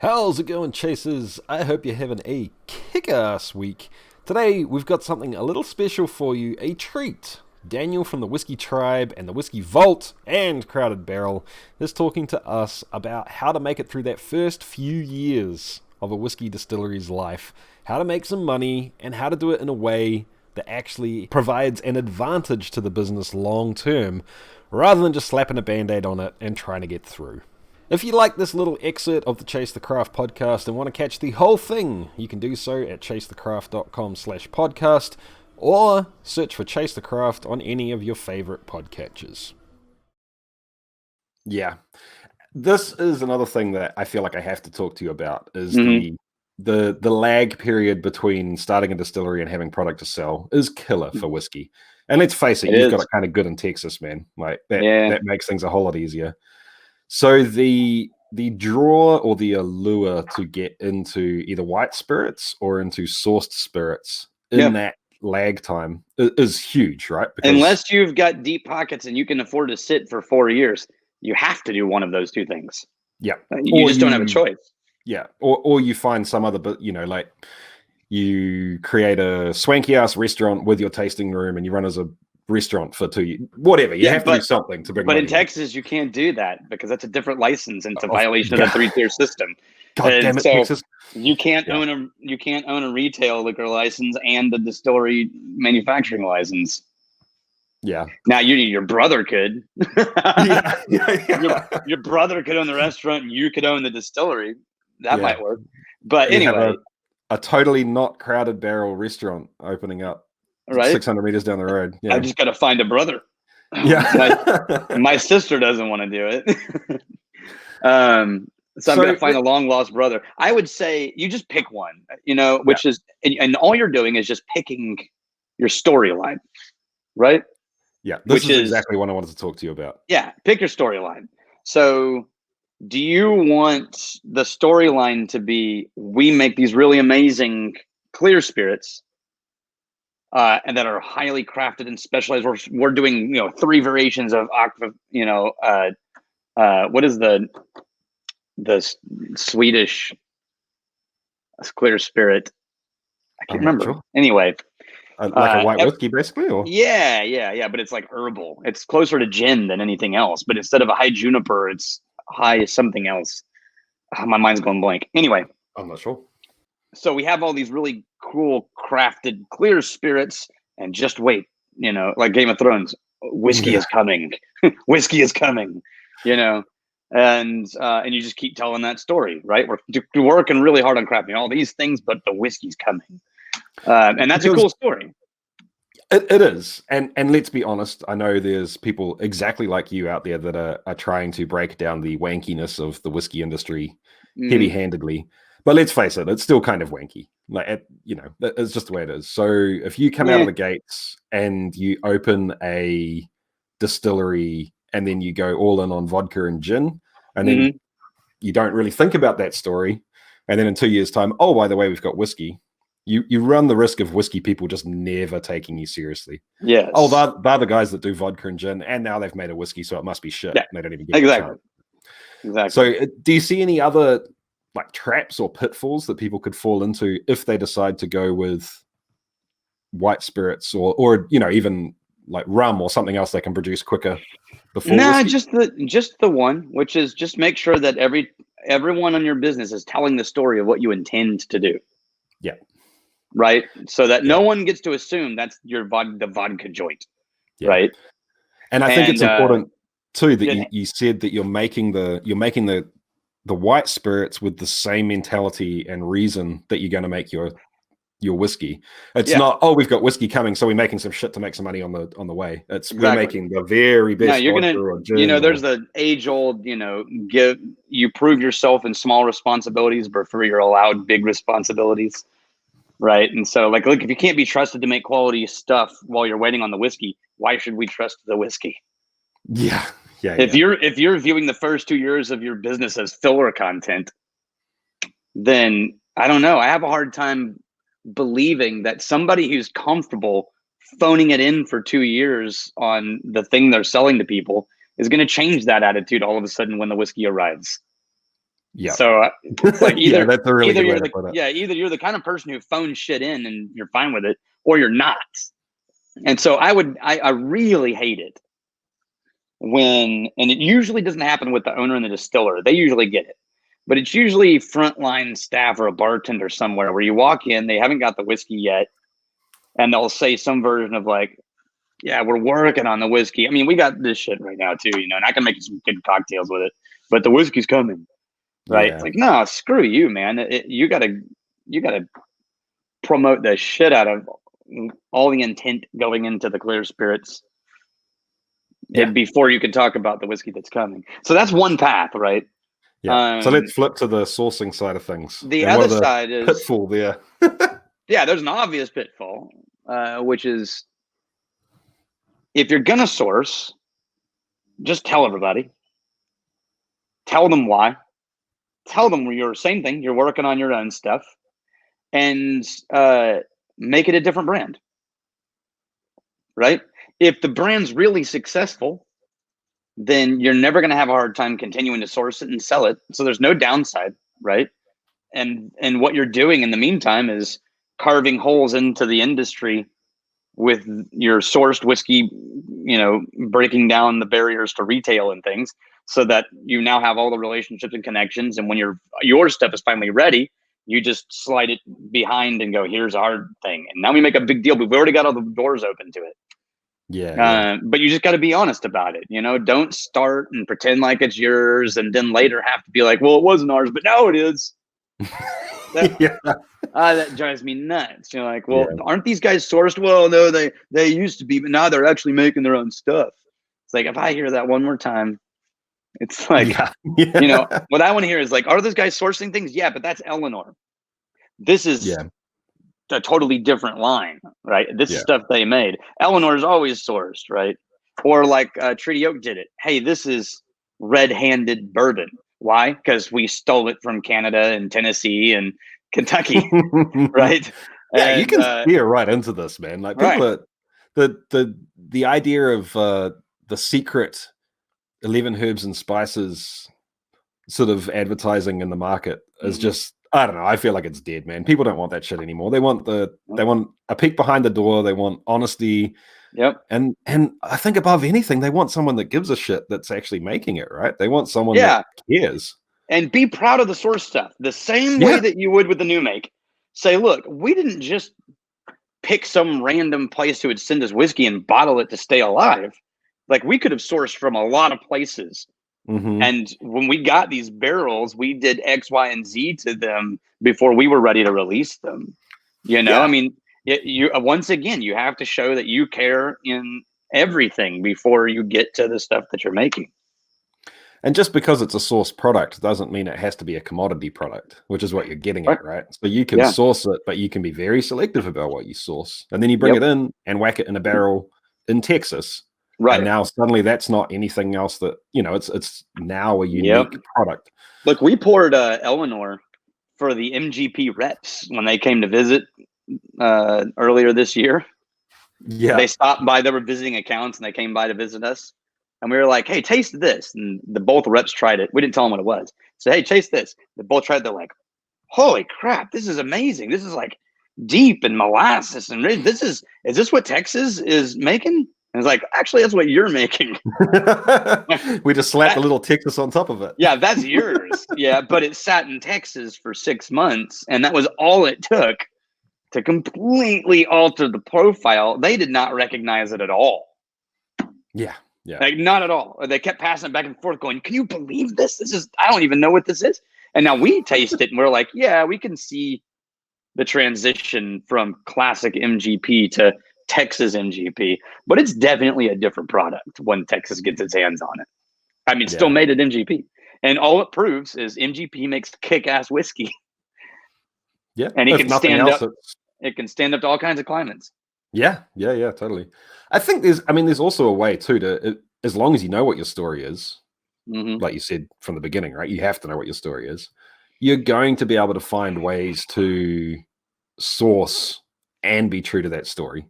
How's it going, chasers? I hope you're having a kick-ass week. Today, we've got something a little special for you, a treat. Daniel from the Whiskey Tribe and the Whiskey Vault and Crowded Barrel is talking to us about how to make it through that first few years of a whiskey distillery's life, how to make some money, and how to do it in a way that actually provides an advantage to the business long term, rather than just slapping a band-aid on it and trying to get through. If you like this little excerpt of the Chase the Craft podcast and want to catch the whole thing, you can do so at chasethecraft.com/podcast or search for Chase the Craft on any of your favorite podcatchers. Yeah. This is another thing that I feel like I have to talk to you about is the lag period between starting a distillery and having product to sell is killer for whiskey. And let's face it, you've got it kind of good in Texas, man. Like that makes things a whole lot easier. So the draw or the allure to get into either white spirits or into sourced spirits in that lag time is huge, right? Because unless you've got deep pockets and you can afford to sit for 4 years, you have to do one of those two things. Yeah. You just don't have a choice. Yeah. Or you find some other, but like you create a swanky ass restaurant with your tasting room and you run as a restaurant for 2 years, whatever. You have to do something to bring money in Texas, you can't do that because that's a different license and it's a violation of the 3-tier system. God damn it, Texas. You can't own a retail liquor license and the distillery manufacturing license. Yeah. Now your brother could. Your brother could own the restaurant and you could own the distillery. That might work. But anyway, a totally not Crowded Barrel restaurant opening up. Right, 600 meters down the road. Yeah. I just got to find a brother. Yeah, my sister doesn't want to do it. So I'm going to find a long lost brother. I would say you just pick one. Which is, and all you're doing is just picking your storyline, right? Yeah, this is exactly what I wanted to talk to you about. Yeah, pick your storyline. So, do you want the storyline to be we make these really amazing clear spirits? And that are highly crafted and specialized. We're doing 3 variations of aqua. What is the Swedish clear spirit? I can't remember. Sure. Anyway, like a white whiskey, basically. Or? Yeah. But it's like herbal. It's closer to gin than anything else. But instead of a high juniper, it's high something else. My mind's going blank. Anyway, I'm not sure. So we have all these really cool crafted clear spirits and just wait, like Game of Thrones, whiskey is coming, whiskey is coming, and you just keep telling that story, right? We're working really hard on crafting all these things, but the whiskey's coming. And that's a cool story. It is. And let's be honest, I know there's people exactly like you out there that are trying to break down the wankiness of the whiskey industry heavy-handedly. But let's face it, it's still kind of wanky. Like, it's just the way it is. So if you come out of the gates and you open a distillery and then you go all in on vodka and gin, and then you don't really think about that story, and then in 2 years' time, oh, by the way, we've got whiskey, you run the risk of whiskey people just never taking you seriously. Yes. Oh, they're the guys that do vodka and gin, and now they've made a whiskey, so it must be shit. Yeah. They don't even get Exactly. So do you see any other like traps or pitfalls that people could fall into if they decide to go with white spirits or even like rum or something else they can produce quicker before whiskey? just the one, which is just make sure that everyone on your business is telling the story of what you intend to do. Yeah. Right. So that no one gets to assume that's the vodka joint. Yeah. Right. And I think it's important too that you said that you're making the white spirits with the same mentality and reason that you're going to make your whiskey. It's not, oh, we've got whiskey coming, so we're making some shit to make some money on the way. It's we're making the very best. No, you're gonna, there's the age old, you prove yourself in small responsibilities before you're allowed big responsibilities, right? And so, like, look, if you can't be trusted to make quality stuff while you're waiting on the whiskey, why should we trust the whiskey? Yeah. Yeah, if you're viewing the first 2 years of your business as filler content, then I don't know. I have a hard time believing that somebody who's comfortable phoning it in for 2 years on the thing they're selling to people is going to change that attitude all of a sudden when the whiskey arrives. Yeah. So it's like Yeah, either that's a really either good way you're to the put it. either you're the kind of person who phones shit in and you're fine with it, or you're not. And so I really hate it when, and it usually doesn't happen with the owner and the distiller. They usually get it, but it's usually frontline staff or a bartender somewhere where you walk in, they haven't got the whiskey yet, and they'll say some version of like, yeah, we're working on the whiskey. I mean, we got this shit right now too, and I can make you some good cocktails with it, but the whiskey's coming, right? It's Yeah. like, no, screw you, man. You gotta promote the shit out of all the intent going into the clear spirits Yeah. before you can talk about the whiskey that's coming. So that's one path, right? Yeah. So let's flip to the sourcing side of things. The And what other are the side is, pitfall there? yeah, there's an obvious pitfall, which is if you're gonna source, just tell everybody. Tell them why. Tell them you're same thing. You're working on your own stuff, and make it a different brand, right? If the brand's really successful, then you're never going to have a hard time continuing to source it and sell it. So there's no downside, right? And what you're doing in the meantime is carving holes into the industry with your sourced whiskey, breaking down the barriers to retail and things, so that you now have all the relationships and connections. And when your stuff is finally ready, you just slide it behind and go, here's our thing. And now we make a big deal, but we've already got all the doors open to it. Yeah. But you just got to be honest about it. Don't start and pretend like it's yours and then later have to be like, well, it wasn't ours, but now it is. That drives me nuts. You're like, well, aren't these guys sourced? Well, no, they used to be, but now they're actually making their own stuff. It's like, if I hear that one more time, it's like, what I want to hear is like, are those guys sourcing things? Yeah, but that's Eleanor. This is a totally different line, right? This is stuff they made. Eleanor's always sourced, right? Or like Treaty Oak did it. Hey, this is red-handed bourbon. Why? Because we stole it from Canada and Tennessee and Kentucky, right? Yeah, and, you can steer right into this, man. Like people are the idea of the secret 11 herbs and spices sort of advertising in the market is just, I don't know. I feel like it's dead, man. People don't want that shit anymore. They want a peek behind the door. They want honesty. Yep. And I think above anything, they want someone that gives a shit that's actually making it, right? They want someone that cares. And be proud of the source stuff. The same way that you would with the new make. Say, look, we didn't just pick some random place who would send us whiskey and bottle it to stay alive. Like, we could have sourced from a lot of places. And when we got these barrels, we did X, Y, and Z to them before we were ready to release them. I mean, once again, you have to show that you care in everything before you get to the stuff that you're making. And just because it's a source product doesn't mean it has to be a commodity product, which is what you're getting at, right? So you can source it, but you can be very selective about what you source. And then you bring it in and whack it in a barrel in Texas. Right. And now suddenly that's not anything else that, it's now a unique product. Look, we poured Eleanor for the MGP reps when they came to visit earlier this year. Yeah. They stopped by, they were visiting accounts and they came by to visit us. And we were like, hey, taste this. And both reps tried it. We didn't tell them what it was. So, hey, taste this. They both tried it. They're like, holy crap, this is amazing. This is like deep and molasses. And is this what Texas is making? And it's like, actually, that's what you're making. We just slapped a little Texas on top of it. Yeah, that's yours. But it sat in Texas for 6 months. And that was all it took to completely alter the profile. They did not recognize it at all. Yeah. Like, not at all. They kept passing it back and forth going, can you believe this? I don't even know what this is. And now we taste it and we're like, yeah, we can see the transition from classic MGP to Texas MGP, but it's definitely a different product when Texas gets its hands on it. I mean, it's still made at MGP. And all it proves is MGP makes kick-ass whiskey. Yeah. And it can stand up. It can stand up to all kinds of climates. Yeah, totally. I think there's also a way too to, as long as you know what your story is, like you said from the beginning, right? You have to know what your story is. You're going to be able to find ways to source and be true to that story.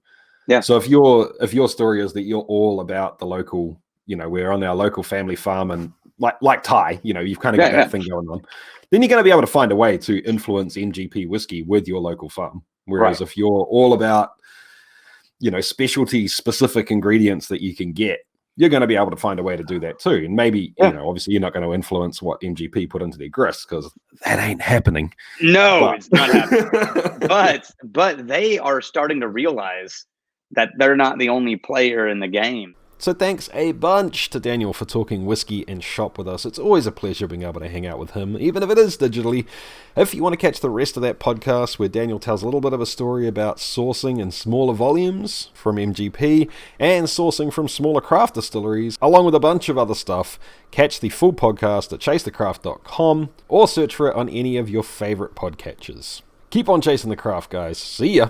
Yeah. So if your story is that you're all about the local, we're on our local family farm and like Thai, you've kind of got that thing going on. Then you're going to be able to find a way to influence MGP whiskey with your local farm. Whereas if you're all about, specialty specific ingredients that you can get, you're going to be able to find a way to do that too. And maybe, obviously you're not going to influence what MGP put into their grist, because that ain't happening. No, it's not happening. But they are starting to realize that they're not the only player in the game. So thanks a bunch to Daniel for talking whiskey and shop with us. It's always a pleasure being able to hang out with him, even if it is digitally. If you want to catch the rest of that podcast, where Daniel tells a little bit of a story about sourcing in smaller volumes from MGP and sourcing from smaller craft distilleries, along with a bunch of other stuff, catch the full podcast at chasethecraft.com or search for it on any of your favorite podcatchers. Keep on chasing the craft, guys. See ya!